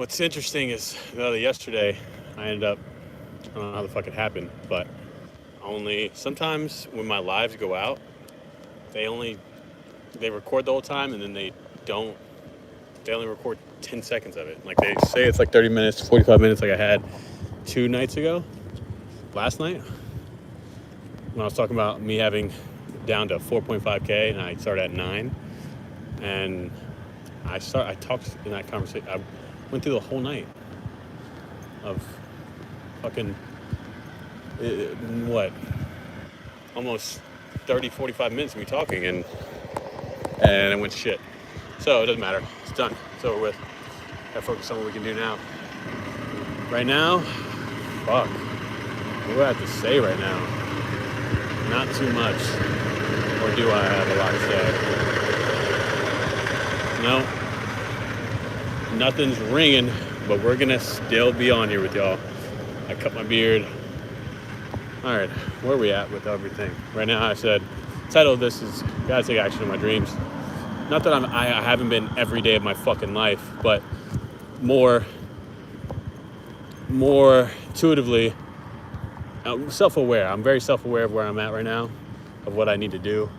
What's interesting is yesterday I ended up, I don't know how the fuck it happened, but only sometimes when my lives go out, they only they record the whole time and then don't they only record 10 seconds of it. Like they say it's like 30 minutes, 45 minutes like I had 2 nights ago, last night, when I was talking about me having down to 4.5K and I started at 9. And I talked in that conversation. I went through the whole night of fucking, what, almost 30, 45 minutes of me talking, and it went to shit. So it doesn't matter. It's done. It's over with. Gotta focus on what we can do now. Right now, fuck. What do I have to say right now? Not too much. Or do I have a lot to say? No. Nothing's ringing, but we're gonna still be on here with y'all. I cut my beard. All right, where are we at with everything? Right now, I said, title of this is Gotta Take Action in My Dreams. Not that I haven't been every day of my fucking life, but more intuitively self-aware. I'm very self-aware of where I'm at right now, of what I need to do,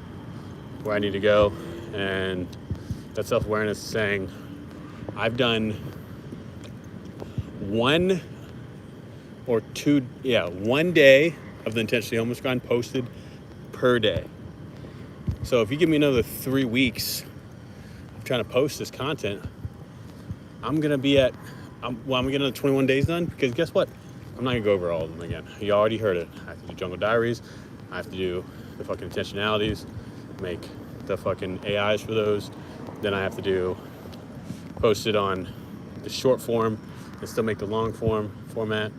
where I need to go, and that self-awareness is saying I've done one day of the Intentionally Homeless Grind posted per day. So if you give me another 3 weeks of trying to post this content, I'm getting another 21 days done, because guess what? I'm not gonna go over all of them again. You already heard it. I have to do Jungle Diaries. I have to do the fucking intentionalities, make the fucking AIs for those. Then I have to post it on the short form and still make the long format.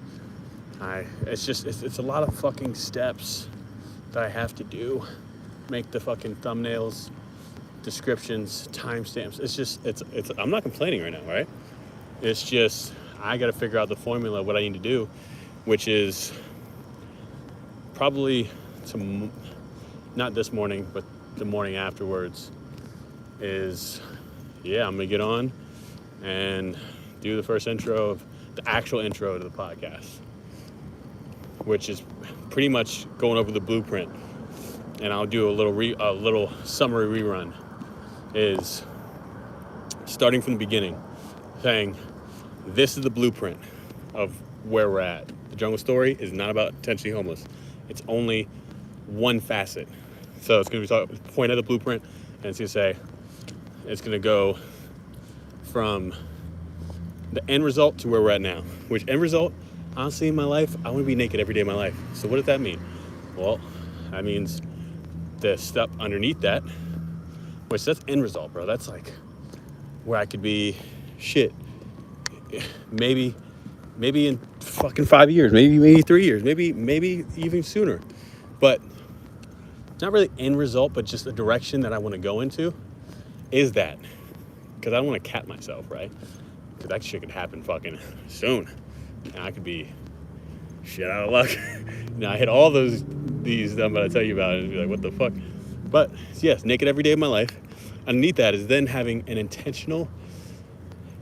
It's a lot of fucking steps that I have to do. Make the fucking thumbnails, descriptions, timestamps. I'm not complaining right now, right? It's just, I got to figure out the formula of what I need to do, which is probably not this morning, but the morning afterwards is, I'm going to get on and do the first the actual intro to the podcast, which is pretty much going over the blueprint. And I'll do a little summary rerun, is starting from the beginning, saying this is the blueprint of where we're at. The Jungle Story is not about intentionally homeless. It's only one facet. So it's going to be point at the blueprint, and it's going to go from the end result to where we're at now. Which end result, honestly, in my life, I want to be naked every day of my life. So what does that mean? Well, that means the step underneath that, which that's end result, bro. That's like where I could be, maybe in fucking 5 years, maybe 3 years, maybe even sooner. But not really end result, but just the direction that I want to go into is that. Because I don't want to cap myself, right? Because that shit could happen fucking soon. And I could be shit out of luck. I hit all these I'm about to tell you about it and be like, what the fuck? But yes, naked every day of my life. Underneath that is then having an intentional,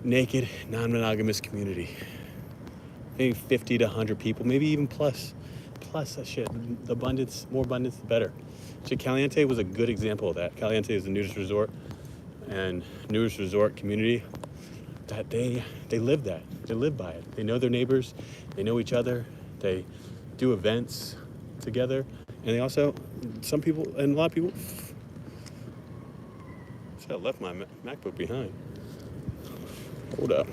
naked, non-monogamous community. Maybe 50 to 100 people, maybe even plus that shit. The more abundance, the better. So Caliente was a good example of that. Caliente is a nudist resort, and nudist resort community that they live that. They live by it. They know their neighbors. They know each other. They do events together. And they also, some people, and a lot of people, I left my MacBook behind. Hold up.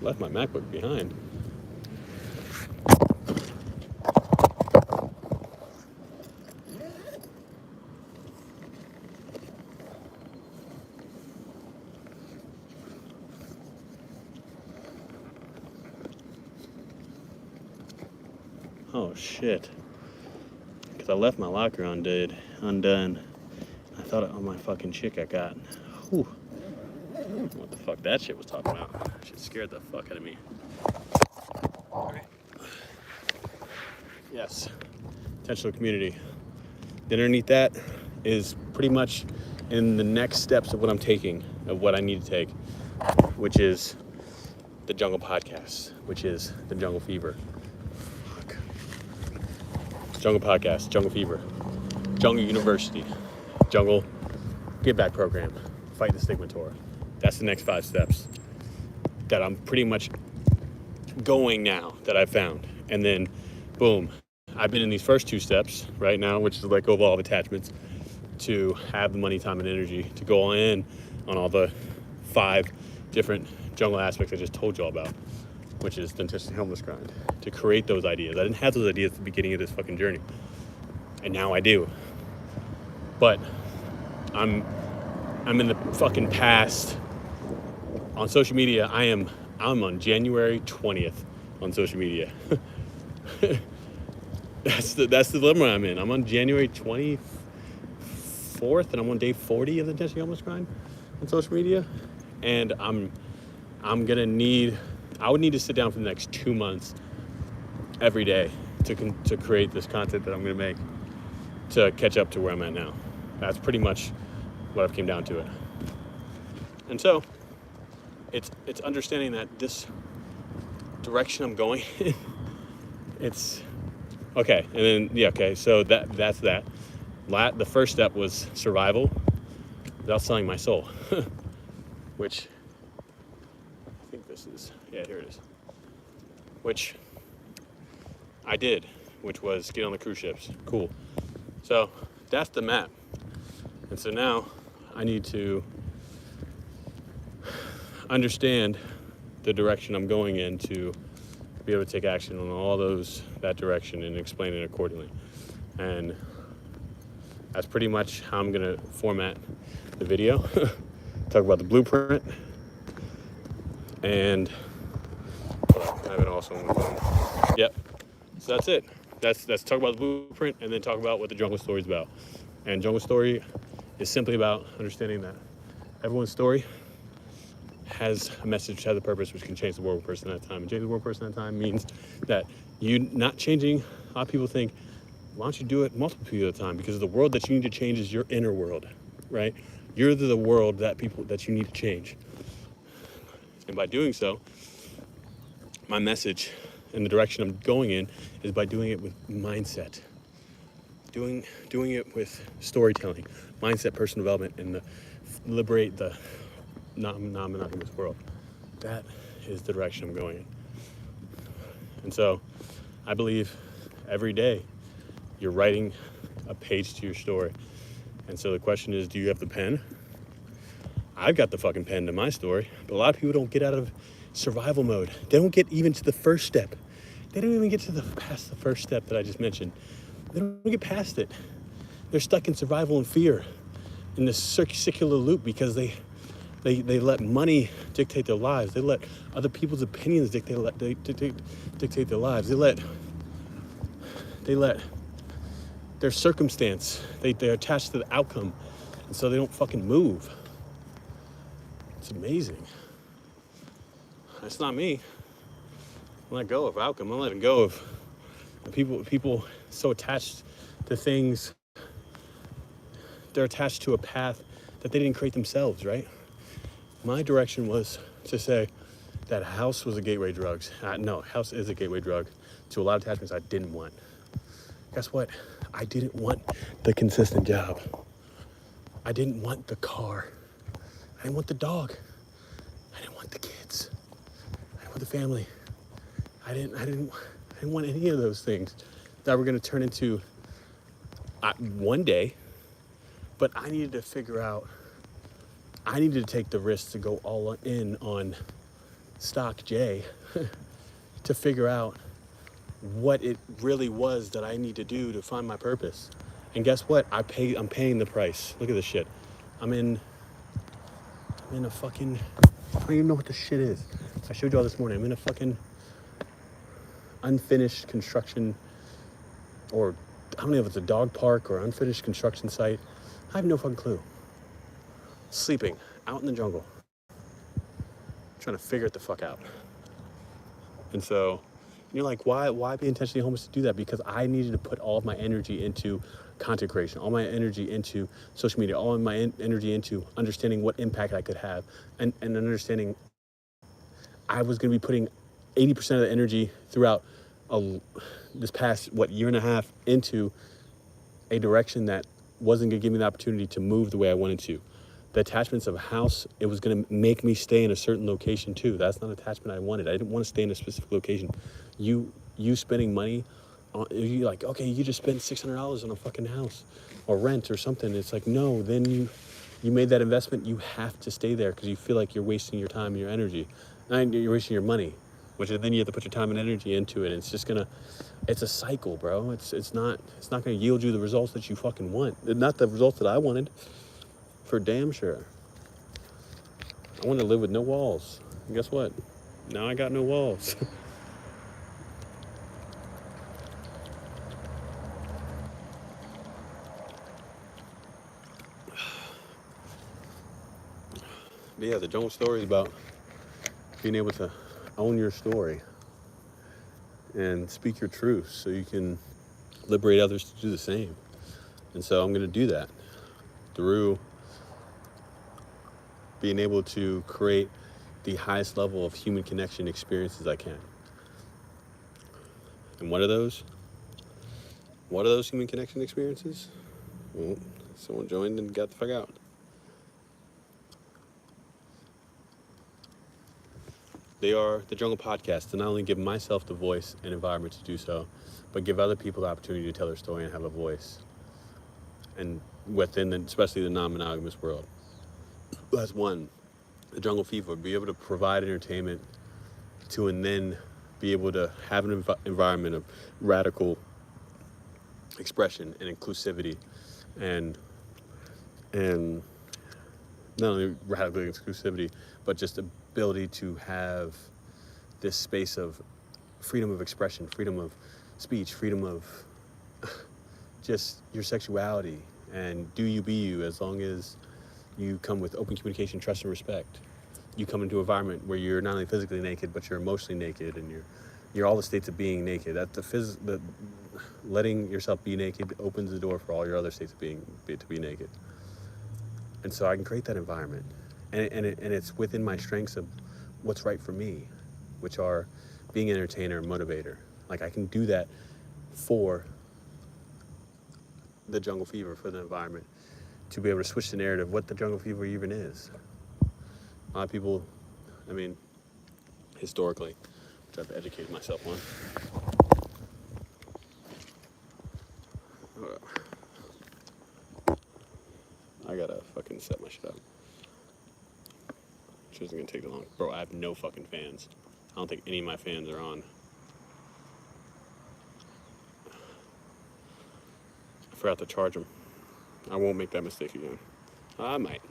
Left my MacBook behind. Oh shit. Because I left my locker undone. I thought on my fucking chick I got. Whew. What the fuck that shit was talking about. Shit scared the fuck out of me. Alright. Yes. Intentional community. Then underneath that is pretty much in the next steps of what I'm taking, of what I need to take. which is the Jungle Podcast, which is the Jungle Fever. Fuck. Jungle Podcast, Jungle Fever, Jungle University, Jungle Give Back Program, Fight the Stigma Tour. That's the next 5 steps that I'm pretty much going now that I've found. And then, boom, I've been in these first 2 steps right now, which is let go of all of attachments, to have the money, time, and energy to go in on all the 5 different jungle aspects I just told you all about, which is the intentionally homeless grind, to create those ideas. I didn't have those ideas at the beginning of this fucking journey, and now I do. But I'm in the fucking past. On social media, I'm on January 20th on social media. That's the dilemma I'm in. I'm on January 24th, and I'm on day 40 of the intentionally homeless grind on social media, and I would need to sit down for the next 2 months every day to create this content that I'm going to make to catch up to where I'm at now. That's pretty much what I've came down to it. And so it's understanding that this direction I'm going in, it's okay. And then, okay. So that's that. The first step was survival without selling my soul, which I think this is, here it is, which I did, which was get on the cruise ships. Cool. So that's the map. And so now I need to understand the direction I'm going in to be able to take action on all that direction and explain it accordingly. And that's pretty much how I'm gonna format the video. Talk about the blueprint, and I have it also on my phone. Yep. So that's it. That's talk about the blueprint, and then talk about what the Jungle Story is about. And Jungle Story is simply about understanding that everyone's story has a message, has a purpose, which can change the world one person at a time. And changing the world person at a time means that you not changing. A lot of people think, why don't you do it multiple people at a time? Because the world that you need to change is your inner world, right? You're the world that you need to change. And by doing so, my message and the direction I'm going in is by doing it with mindset. Doing it with storytelling, mindset, personal development, and liberate the non-monogamous world. That is the direction I'm going in. And so I believe every day you're writing a page to your story. And so the question is, do you have the pen? I've got the fucking pen to my story, but a lot of people don't get out of survival mode. They don't get even to the first step. They don't even get past the first step that I just mentioned. They don't get past it. They're stuck in survival and fear in this circular loop because they let money dictate their lives. They let other people's opinions dictate their lives. They let their circumstance, they're attached to the outcome, and so they don't fucking move. It's amazing. That's not me. I'm letting go of outcome. I'm letting go of people so attached to things. They're attached to a path that they didn't create themselves, right? My direction was to say that house was a gateway drug. No, house is a gateway drug to a lot of attachments I didn't want. Guess what? I didn't want the consistent job. I didn't want the car. I didn't want the dog. I didn't want the kids. I didn't want the family. I didn't want any of those things that were going to turn into one day. But I needed to figure out. I needed to take the risk to go all in on Stock J to figure out what it really was that I need to do to find my purpose. And guess what? I'm paying the price. Look at this shit. I'm in a fucking, I don't even know what this shit is. I showed you all this morning. I'm in a fucking unfinished construction, or I don't know if it's a dog park or unfinished construction site. I have no fucking clue. Sleeping out in the jungle, trying to figure it the fuck out. And so you're like, why be intentionally homeless to do that? Because I needed to put all of my energy into content creation, all my energy into social media, all my energy into understanding what impact I could have, and understanding I was going to be putting 80% of the energy throughout this past, year and a half into a direction that wasn't going to give me the opportunity to move the way I wanted to. The attachments of a house, it was going to make me stay in a certain location too. That's not an attachment I wanted. I didn't want to stay in a specific location. You spending money on, you like, okay, you just spent $600 on a fucking house or rent or something. It's like, no, then you made that investment. You have to stay there because you feel like you're wasting your time and your energy. And you're wasting your money, which then you have to put your time and energy into it. It's just it's a cycle, bro. It's not gonna yield you the results that you fucking want. Not the results that I wanted, for damn sure. I wanted to live with no walls. And guess what? Now I got no walls. But yeah, the jungle story is about being able to own your story and speak your truth so you can liberate others to do the same. And so I'm going to do that through being able to create the highest level of human connection experiences I can. And what are those? What are those human connection experiences? Well, someone joined and got the fuck out. They are the Jungle Podcast to not only give myself the voice and environment to do so, but give other people the opportunity to tell their story and have a voice. And within, especially the non-monogamous world. That's one. The Jungle Fever, be able to provide entertainment to, and then be able to have an environment of radical expression and inclusivity, and not only radical exclusivity, but just ability to have this space of freedom of expression, freedom of speech, freedom of just your sexuality, and do you be you, as long as you come with open communication, trust, and respect. You come into an environment where you're not only physically naked, but you're emotionally naked, and you're all the states of being naked. That the letting yourself be naked opens the door for all your other states of being to be naked. And so I can create that environment, and it's within my strengths of what's right for me, which are being an entertainer and motivator. Like, I can do that for the Jungle Fever, for the environment, to be able to switch the narrative, what the Jungle Fever even is. A lot of people, I mean, historically, which I've educated myself on. I gotta fucking set my shit up. Which isn't gonna take that long. Bro, I have no fucking fans. I don't think any of my fans are on. I forgot to charge them. I won't make that mistake again. I might.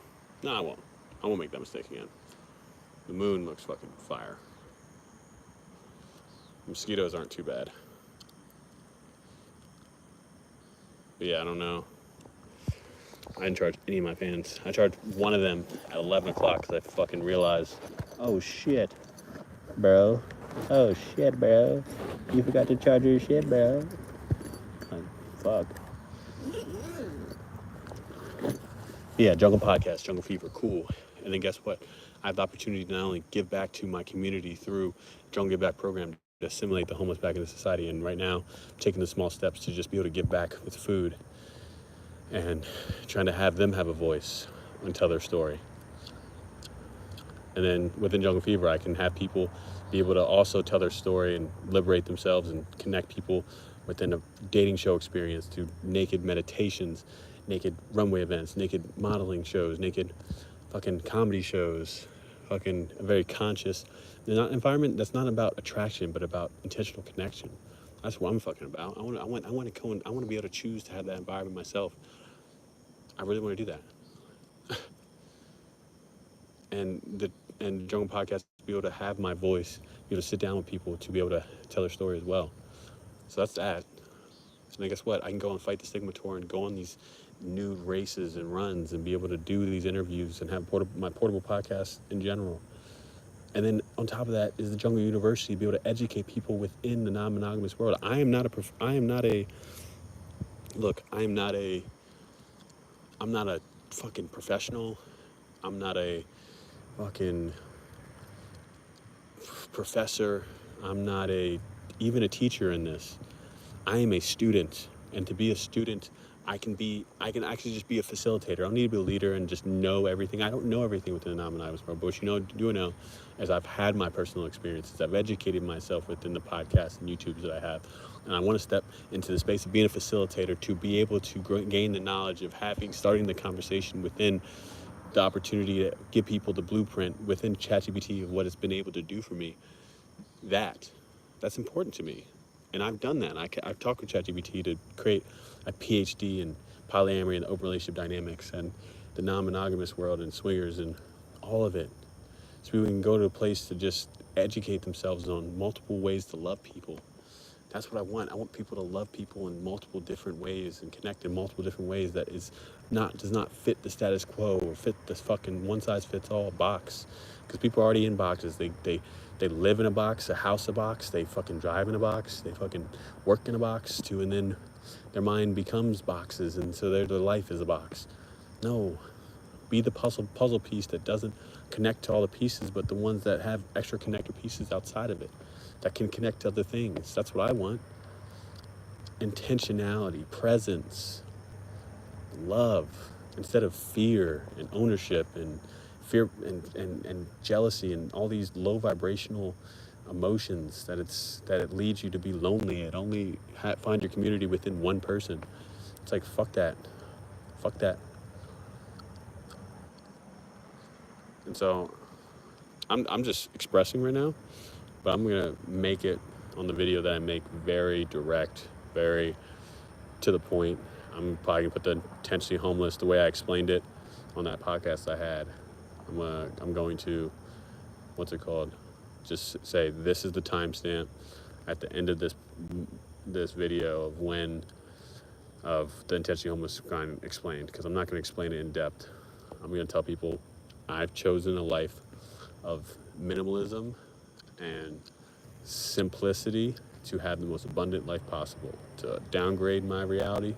No, I won't. I won't make that mistake again. The moon looks fucking fire. Mosquitoes aren't too bad. But yeah, I don't know. I didn't charge any of my fans. I charged one of them at 11 o'clock because I fucking realized, oh shit, bro. Oh shit, bro. You forgot to charge your shit, bro. Like, fuck. Yeah, Jungle Podcast, Jungle Fever, cool. And then guess what? I have the opportunity to not only give back to my community through Jungle Give Back program to assimilate the homeless back into society. And right now, I'm taking the small steps to just be able to give back with food and trying to have them have a voice and tell their story. And then within Jungle Fever, I can have people be able to also tell their story and liberate themselves and connect people within a dating show experience to naked meditations, naked runway events, naked modeling shows, naked fucking comedy shows, fucking a very conscious environment that's not about attraction, but about intentional connection. That's what I'm fucking about. I want to be able to choose to have that environment myself. I really want to do that. and Jungle Podcast, to be able to have my voice, be able to sit down with people, to be able to tell their story as well. So that's that. And then guess what? I can go and fight the stigma tour and go on these new races and runs and be able to do these interviews and have my portable podcast in general. And then on top of that is the Jungle University, be able to educate people within the non-monogamous world. I am not a Look, I'm not a fucking professional. I'm not a fucking professor. I'm not even a teacher in this. I am a student, and to be a student, I can actually just be a facilitator. I don't need to be a leader and just know everything. I don't know everything within the non-monogamous world, but what do know, as I've had my personal experiences, I've educated myself within the podcasts and YouTubes that I have, and I want to step into the space of being a facilitator to be able to gain the knowledge of starting the conversation within the opportunity to give people the blueprint within ChatGPT of what it's been able to do for me. That's important to me, and I've done that. I've talked with ChatGPT to create a PhD in polyamory and open relationship dynamics and the non-monogamous world and swingers and all of it, so we can go to a place to just educate themselves on multiple ways to love people. That's what I want. I want people to love people in multiple different ways and connect in multiple different ways that does not fit the status quo or fit this fucking one size fits all box. Because people are already in boxes. They live in a box, a house a box. They fucking drive in a box. They fucking work in a box too, and then their mind becomes boxes, and so their life is a box. No, be the puzzle piece that doesn't connect to all the pieces, but the ones that have extra connector pieces outside of it that can connect to other things. That's what I want. Intentionality, presence, love, instead of fear and ownership and fear and jealousy and all these low vibrational emotions that it leads you to be lonely and only find your community within one person. It's like, fuck that. And so I'm just expressing right now, but I'm gonna make it on the video that I make very direct, very to the point. I'm probably gonna put the intentionally homeless the way I explained it on that podcast I had. I'm going to, what's it called? Just say this is the timestamp at the end of this video of the intentionally homeless kind explained, because I'm not going to explain it in depth. I'm going to tell people I've chosen a life of minimalism and simplicity to have the most abundant life possible, to downgrade my reality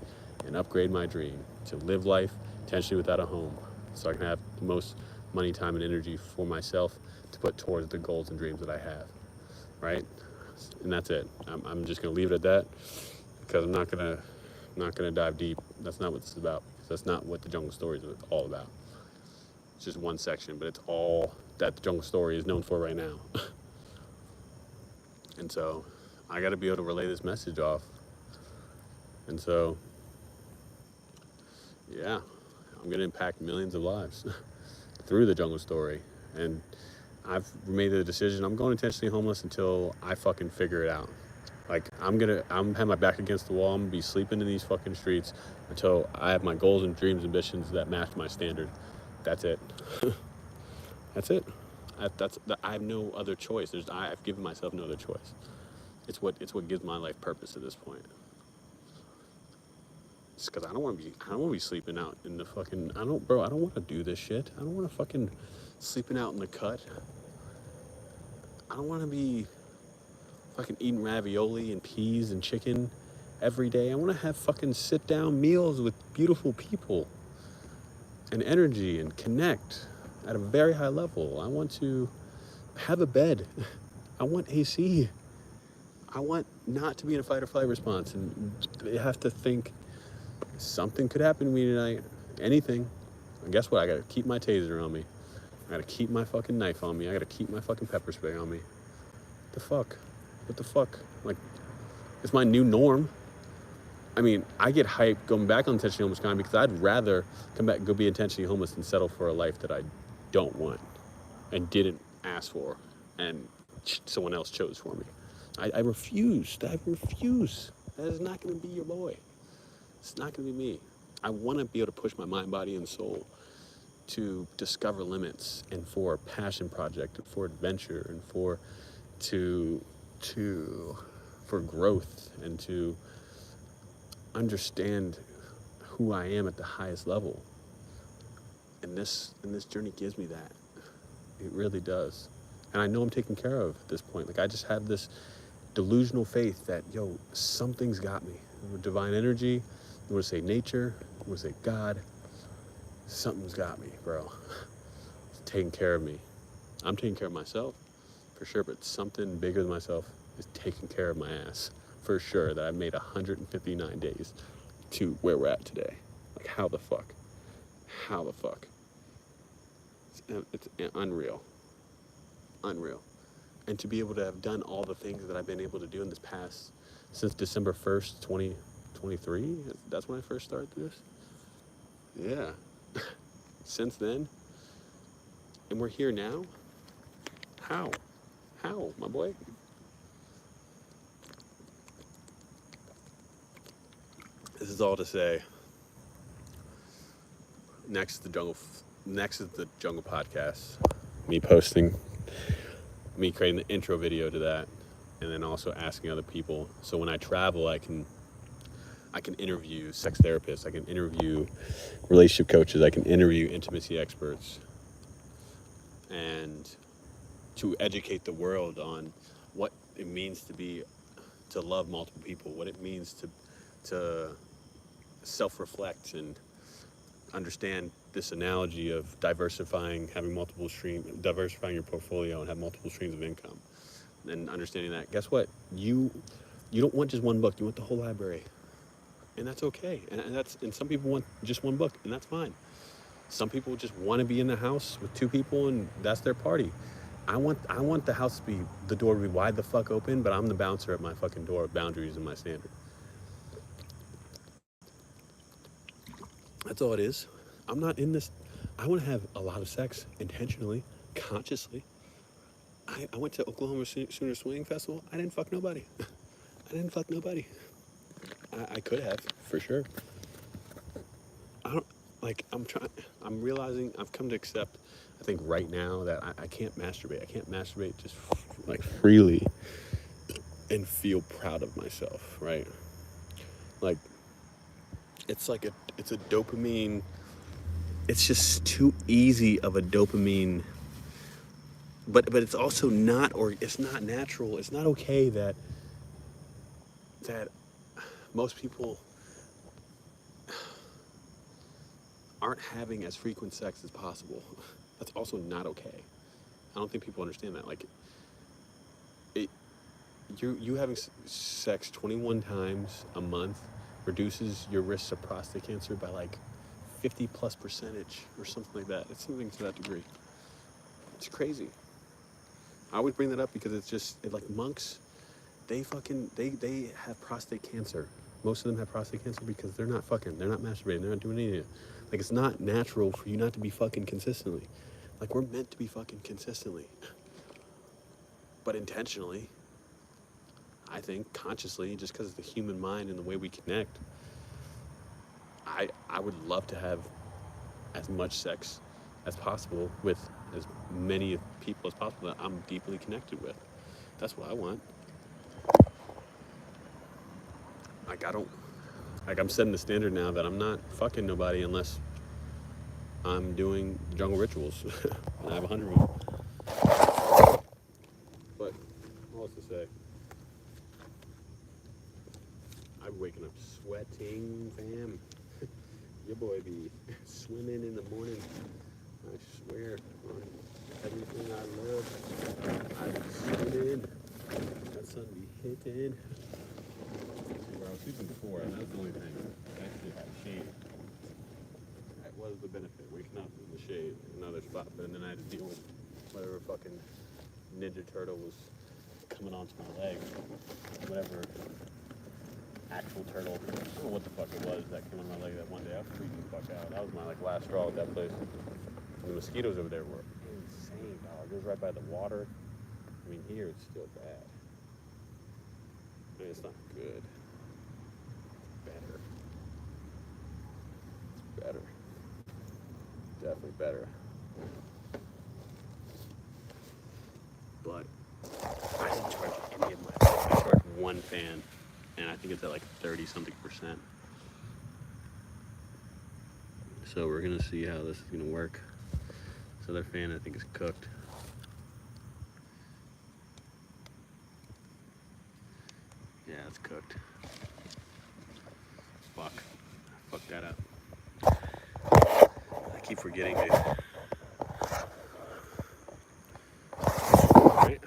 and upgrade my dream, to live life intentionally without a home, so I can have the most money, time, and energy for myself to put towards the goals and dreams that I have, right? And that's it. I'm just gonna leave it at that, because I'm not gonna dive deep. That's not what this is about. That's not what the Jungle Story is all about. It's just one section, but it's all that the Jungle Story is known for right now. And so I got to be able to relay this message off. And so, yeah, I'm going to impact millions of lives through the Jungle Story. And I've made the decision, I'm going intentionally homeless until I fucking figure it out. Like, I'm have my back against the wall. I'm gonna be sleeping in these fucking streets until I have my goals and dreams, ambitions that match my standard. That's it. That's it. I have no other choice. I've given myself no other choice. It's what gives my life purpose at this point. It's because I don't want to be sleeping out in the fucking. I don't want to do this shit. I don't want to fucking sleeping out in the cut. I don't want to be fucking eating ravioli and peas and chicken every day. I want to have fucking sit down meals with beautiful people and energy and connect at a very high level. I want to have a bed. I want AC. I want not to be in a fight or flight response and have to think something could happen to me tonight. Anything. And guess what? I gotta keep my taser on me. I gotta keep my fucking knife on me. I gotta keep my fucking pepper spray on me. What the fuck? Like, it's my new norm. I mean, I get hyped going back on intentionally homeless kind because I'd rather come back and go be intentionally homeless than settle for a life that I don't want and didn't ask for and someone else chose for me. I refuse. That is not going to be your boy. It's not going to be me. I want to be able to push my mind, body, and soul to discover limits and for a passion project and for adventure and for growth and to understand who I am at the highest level. And this journey gives me that. It really does. And I know I'm taken care of at this point. Like, I just have this delusional faith that, something's got me. Divine energy, I want to say nature, I want to say God. Something's got me, bro. It's taking care of me. I'm taking care of myself, for sure, but something bigger than myself is taking care of my ass, for sure, that I've made 159 days to where we're at today. Like, how the fuck? How the fuck? It's unreal. Unreal. And to be able to have done all the things that I've been able to do in this past, since December 1st, 2023, that's when I first started this. Yeah. Since then, and we're here now. How? How, my boy? This is all to say. Next is the Jungle podcast. Me creating the intro video to that, and then also asking other people. So when I travel, I can interview sex therapists. I can interview relationship coaches. I can interview intimacy experts, and to educate the world on what it means to love multiple people, what it means to self-reflect and understand this analogy of diversifying your portfolio and have multiple streams of income. And understanding that, guess what? You don't want just one book, you want the whole library. And that's okay. And some people want just one book, and that's fine. Some people just want to be in the house with two people and that's their party. I want the house to be, the door to be wide the fuck open, but I'm the bouncer at my fucking door of boundaries and my standard. That's all it is. I'm not in this. I want to have a lot of sex intentionally, consciously. I went to Oklahoma Sooner Swing Festival. I didn't fuck nobody. I could have, for sure. I'm realizing, I've come to accept, I think right now, that I can't masturbate. I can't masturbate just like freely and feel proud of myself, right? Like, it's a dopamine, it's just too easy of a dopamine, but it's also not, or it's not natural. It's not okay that most people aren't having as frequent sex as possible. That's also not okay. I don't think people understand that. Like, you having sex 21 times a month reduces your risk of prostate cancer by like 50+% or something like that. It's something to that degree. It's crazy. I always bring that up because like monks, they have prostate cancer. Most of them have prostate cancer because they're not masturbating, they're not doing anything. Like, it's not natural for you not to be fucking consistently. Like, we're meant to be fucking consistently. But intentionally, I think, consciously, just because of the human mind and the way we connect, I would love to have as much sex as possible with as many people as possible that I'm deeply connected with. That's what I want. I'm setting the standard now that I'm not fucking nobody unless I'm doing jungle rituals. And I have 100 of them. But, all else to say, I'm waking up sweating, fam. Your boy be swimming in the morning. I swear on everything I love, I be swimming. That sun be hitting. Where I was sleeping before, and that's the only thing. I actually had shade. That was the benefit, waking up in the shade, another spot. But then I had to deal with whatever fucking Ninja Turtle was coming onto my leg. Whatever actual turtle, I don't know what the fuck it was that came on my leg that one day. I was freaking the fuck out. That was my last straw at that place. And the mosquitoes over there were insane, dog. It was right by the water. I mean, here it's still bad. I mean, it's not good. Better. It's better. Definitely better. But I didn't charge any of my fans. I charged one fan, and I think it's at like 30-something%. So we're gonna see how this is gonna work. This other fan, I think, is cooked. Yeah, it's cooked. Fuck. fuck that up. I keep forgetting to. Right?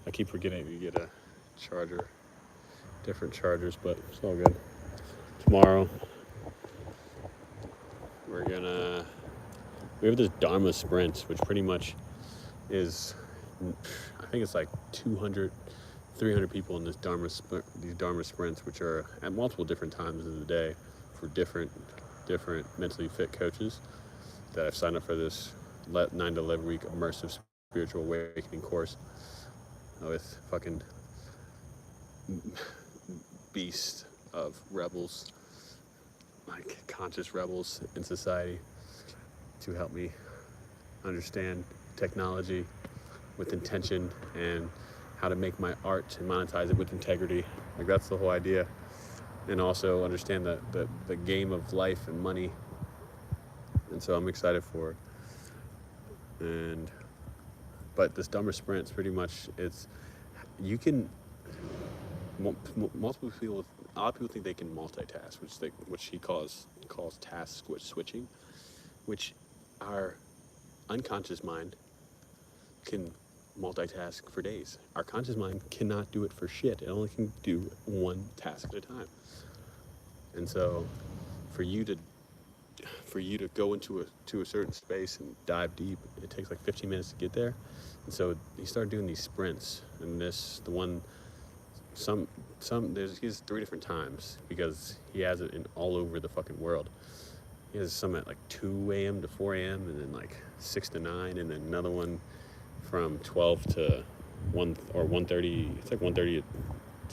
I keep forgetting to get a charger, different chargers, but it's all good. Tomorrow, we have this Dharma Sprints, which pretty much is, I think it's like 200, 300 people in these Dharma Sprints, which are at multiple different times of the day for different mentally fit coaches that have signed up for this 9 to 11 week immersive spiritual awakening course with fucking beasts of rebels, like conscious rebels in society, to help me understand technology with intention and how to make my art and monetize it with integrity. Like, that's the whole idea. And also understand the game of life and money. And so I'm excited for it. But this Dharma Sprints, pretty much, you can, multiple people, a lot of people think they can multitask, which he calls task switching, which our unconscious mind can multitask for days. Our conscious mind cannot do it for shit. It only can do one task at a time. And so for you to go into a certain space and dive deep, it takes like 15 minutes to get there. And so he started doing these sprints, and he has 3 different times, because he has it in all over the fucking world. He has some at like 2 a.m. to 4 a.m. and then like 6 to 9, and then another one from 12 to 1 or 1:30. It's like 1:30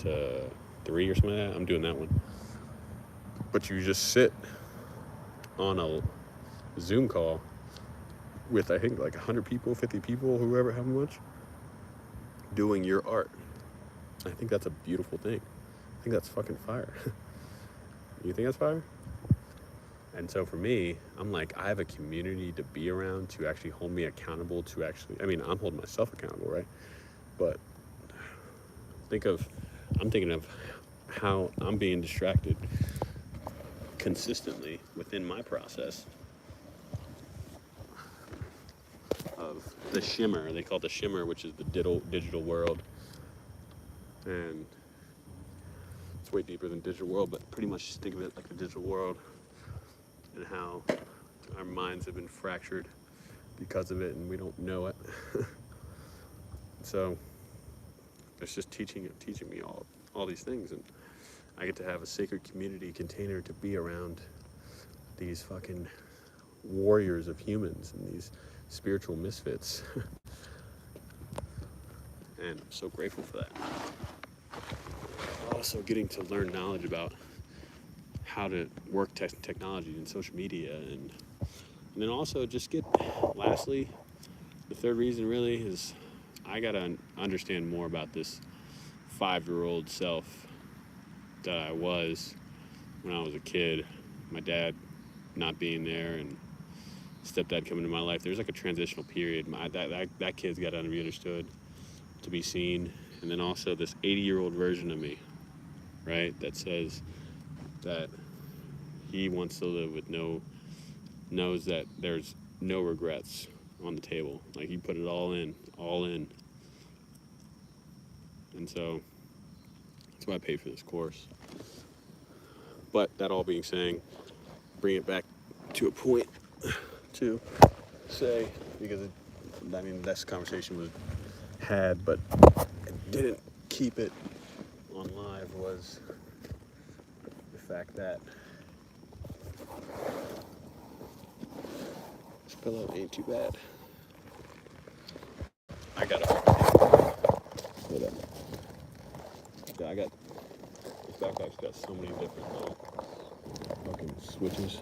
to 3 or something like that. I'm doing that one. But you just sit on a Zoom call with, I think, like 100 people, 50 people, however much, doing your art. I think that's a beautiful thing. I think that's fucking fire. You think that's fire? And so for me, I'm like, I have a community to be around to actually hold me accountable to actually, I mean, I'm holding myself accountable, right? But I'm thinking of how I'm being distracted consistently within my process of the shimmer. They call it the shimmer, which is the digital world. And it's way deeper than digital world, but pretty much just think of it like the digital world, and how our minds have been fractured because of it, and we don't know it. So it's just teaching me all these things, and I get to have a sacred community container to be around these fucking warriors of humans and these spiritual misfits. And I'm so grateful for that. Also getting to learn knowledge about how to work technology and social media, and then also just lastly, the third reason really is I gotta understand more about this 5-year-old self that I was when I was a kid. My dad not being there and stepdad coming into my life. There's like a transitional period. That kid's got to be understood, to be seen. And then also this 80-year-old version of me, right? That says that he wants to live with knows that there's no regrets on the table. Like, he put it all in. And so that's why I paid for this course. But that all being saying, bring it back to a point to say, because this conversation was had, but I didn't keep it on live, was the fact that this pillow ain't too bad. I got hold up. Yeah, this backpack's got so many different little fucking switches.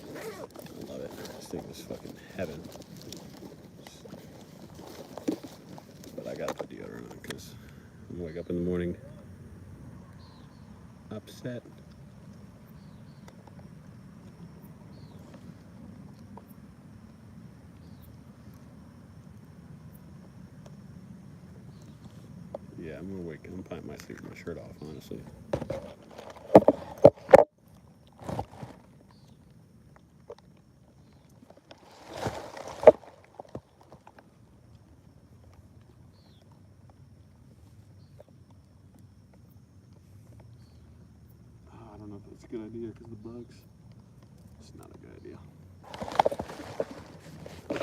I love it. This thing is fucking heaven. But I gotta put deodorant on, because I'm gonna wake up in the morning upset. Yeah. I'm awake. I'm probably my sleep with my shirt off, honestly. I don't know if that's a good idea because the bugs. It's not a good idea. It's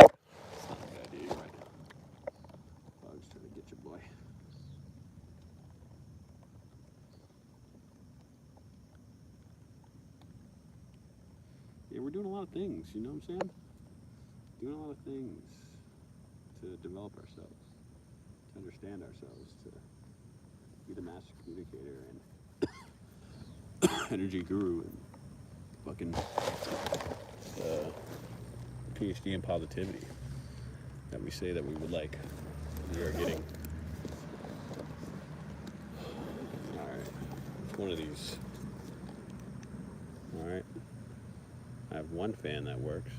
not a good idea, you're right. Bugs trying to get you, boy. Yeah, we're doing a lot of things, you know what I'm saying? Doing a lot of things to develop ourselves, to understand ourselves, to be the master communicator and energy guru and fucking PhD in positivity that we say that we would like. We are getting. Alright, it's one of these. Alright, I have one fan that works.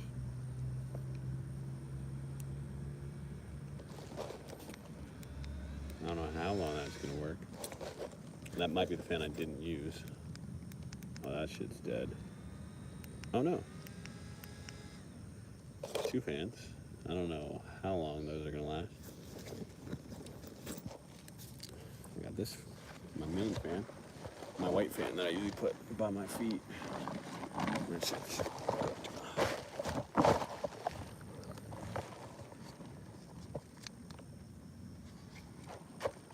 I don't know how long that's gonna work. That might be the fan I didn't use. Oh, that shit's dead. Oh no. 2 fans. I don't know how long those are gonna last. I got this, my main fan, my white fan that I usually put by my feet.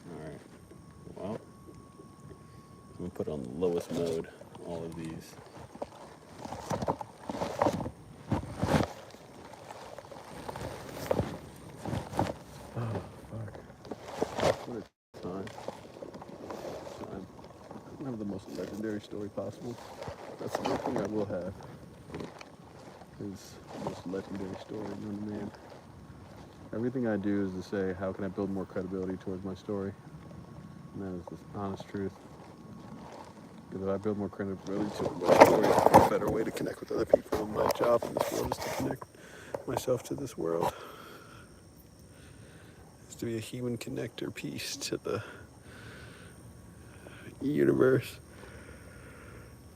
Alright, well, I'm gonna put on the lowest mode all of these. Oh, fuck. What a time. I don't have the most legendary story possible. That's the one thing I will have. Is the most legendary story known to man. Everything I do is to say, how can I build more credibility towards my story? And that is the honest truth. Because if I build more credibility towards my story, it's a better way to connect with other people. And my job in this world is to connect myself to this world. It's to be a human connector piece to the universe.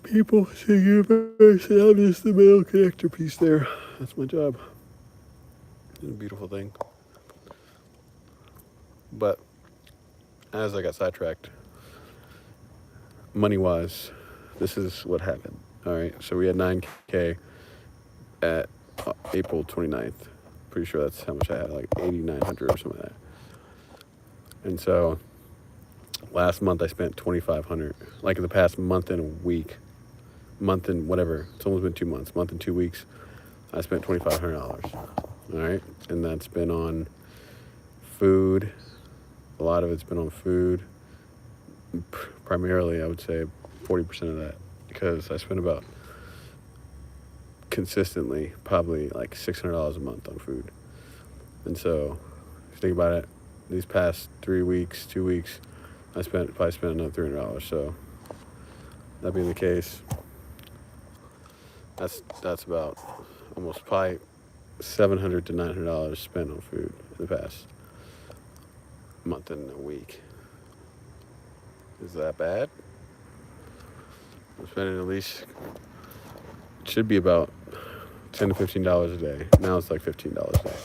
People to the universe, and I'm just the male connector piece there. That's my job. It's a beautiful thing. But as I got sidetracked, money-wise, this is what happened. All right, so we had 9K at April 29th. Pretty sure that's how much I had, like 8,900 or something like that. And so last month I spent 2,500. Like in the past month and a week, month and whatever, it's almost been 2 months, month and 2 weeks, I spent $2,500. All right, and that's been on food. A lot of it's been on food. Primarily, I would say 40% of that, because I spend about consistently probably like $600 a month on food. And so if you think about it, these past 3 weeks, 2 weeks, I probably spent another $300. So that being the case, that's about almost probably $700 to $900 spent on food in the past month and a week. Is that bad? I'm spending at least, it should be about $10 to $15 a day. Now it's like $15 a day.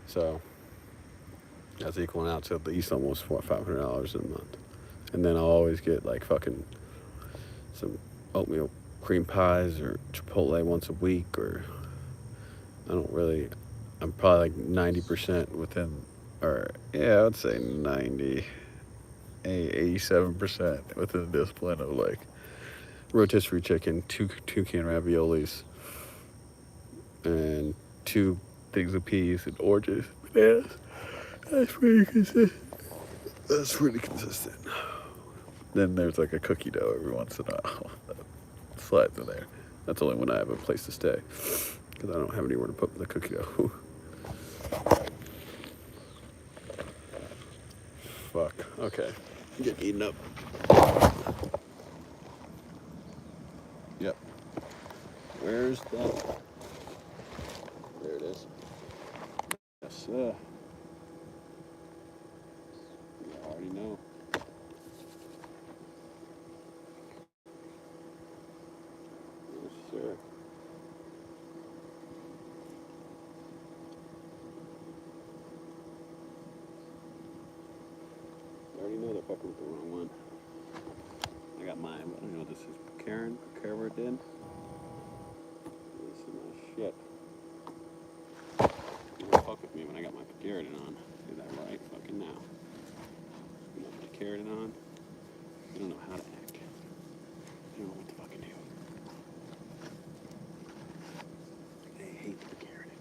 So that's equaling out to at least almost $500 a month. And then I'll always get like fucking some oatmeal cream pies or Chipotle once a week, or I'm probably like 90% within, or yeah, I would say 87% within the discipline of like rotisserie chicken, two can raviolis, and 2 things of peas and oranges, bananas. That's pretty consistent. Then there's like a cookie dough every once in a while that slides in there. That's only when I have a place to stay, because I don't have anywhere to put the cookie dough. Fuck. Okay. Get eaten up. Yep. Where's that? There it is. Yes, sir. You already know. fucking with the wrong one. I got mine, but I don't know what this is. Carrardin. This is my shit. You don't fuck with me when I got my Carrardin on. Say that right fucking now. You know, put the Carrardin on. You don't know how to act. You don't know what to fucking do. They hate the Carrardin.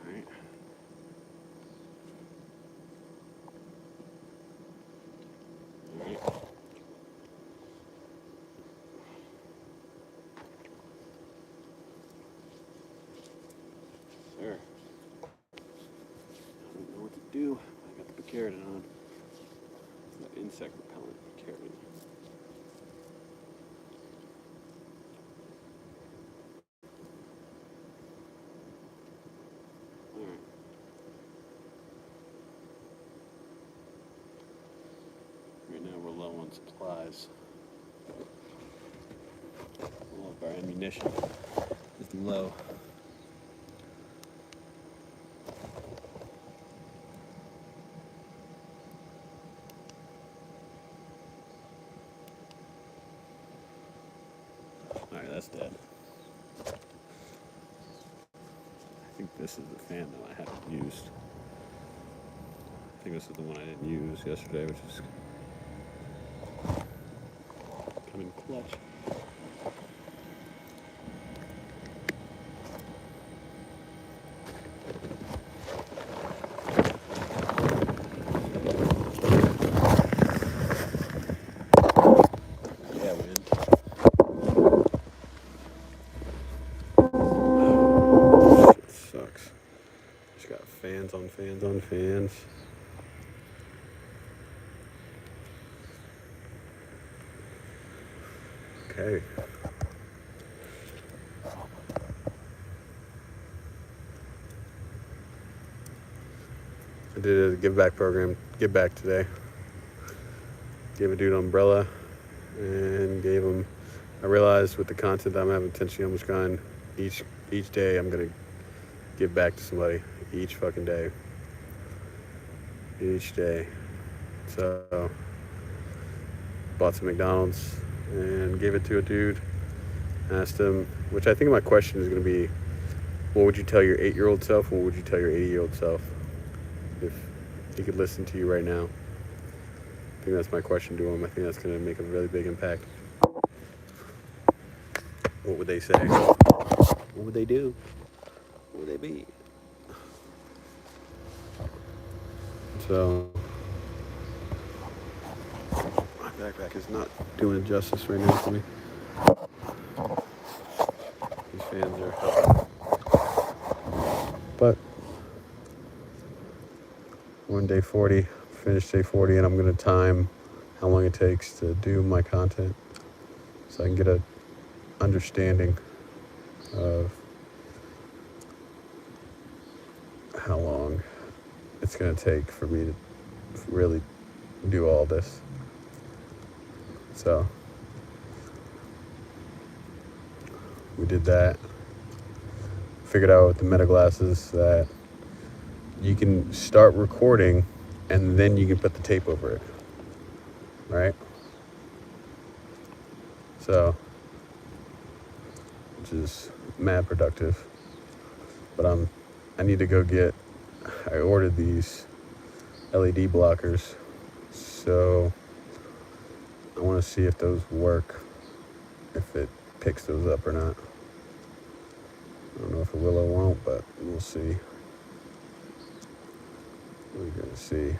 Alright. Alright. Sir. I don't know what to do. I got the Carrardin on. The insect repellent Carrardin. Alright. Right now we're low on supplies. All of our ammunition is low. Alright, that's dead. I think this is the fan that I haven't used. I think this is the one I didn't use yesterday, which is coming clutch. Yeah, wind. Shit sucks. Just got fans on fans on fans. Okay. I did a give back program, give back today. Gave a dude an umbrella and gave him, I realized with the content that I'm having attention almost gone, each day I'm gonna give back to somebody. Each fucking day. Each day. So bought some McDonald's and gave it to a dude. Asked him, which I think my question is going to be, what would you tell your 8-year-old self? What would you tell your 80-year-old self if he could listen to you right now? I think that's my question to him. I think that's going to make a really big impact. What would they say? What would they do? What would they be? So my backpack is not doing it justice right now for me. These fans are helping. But we're on day 40, finished day 40, and I'm going to time how long it takes to do my content so I can get a understanding of how long it's going to take for me to really do all this. So we did that. Figured out with the Meta glasses that you can start recording and then you can put the tape over it, right? So, which is mad productive. But I need to go get, I ordered these LED blockers, so I want to see if those work, if it picks those up or not. I don't know if it will or won't, but we'll see. We're gonna see.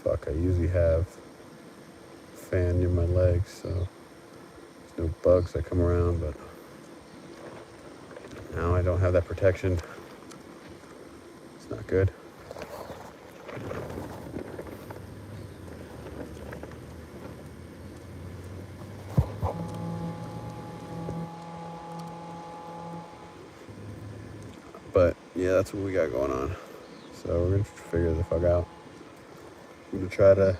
Fuck, I usually have a fan near my legs, so there's no bugs that come around, but now I don't have that protection. It's not good. But yeah, that's what we got going on. So we're gonna figure the fuck out. I'm gonna try to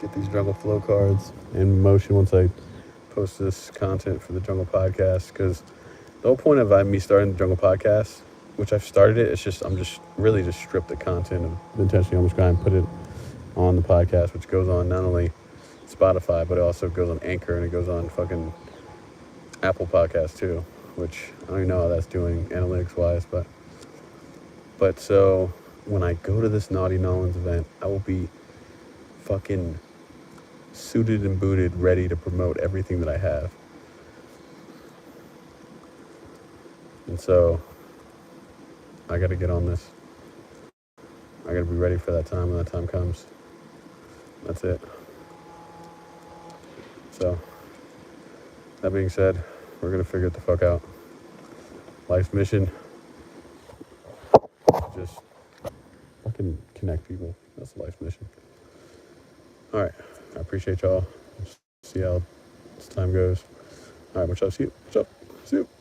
get these Jungle Flow cards in motion once I post this content for the Jungle Podcast, because the whole point of me starting the Jungle Podcast which I've started it. It's just I'm just really just stripped the content of intentionally. I'm just going to put it on the podcast, which goes on not only Spotify, but it also goes on Anchor, and it goes on fucking Apple Podcasts too, which I don't even know how that's doing analytics wise, but so when I go to this Naughty Nolans event, I will be fucking suited and booted, ready to promote everything that I have. And so I got to get on this. I got to be ready for that time when that time comes. That's it. So that being said, we're going to figure it the fuck out. Life's mission, just fucking connect people. That's the life's mission. All right. I appreciate y'all. See how this time goes. All right. Much love. See you. What's up? See you.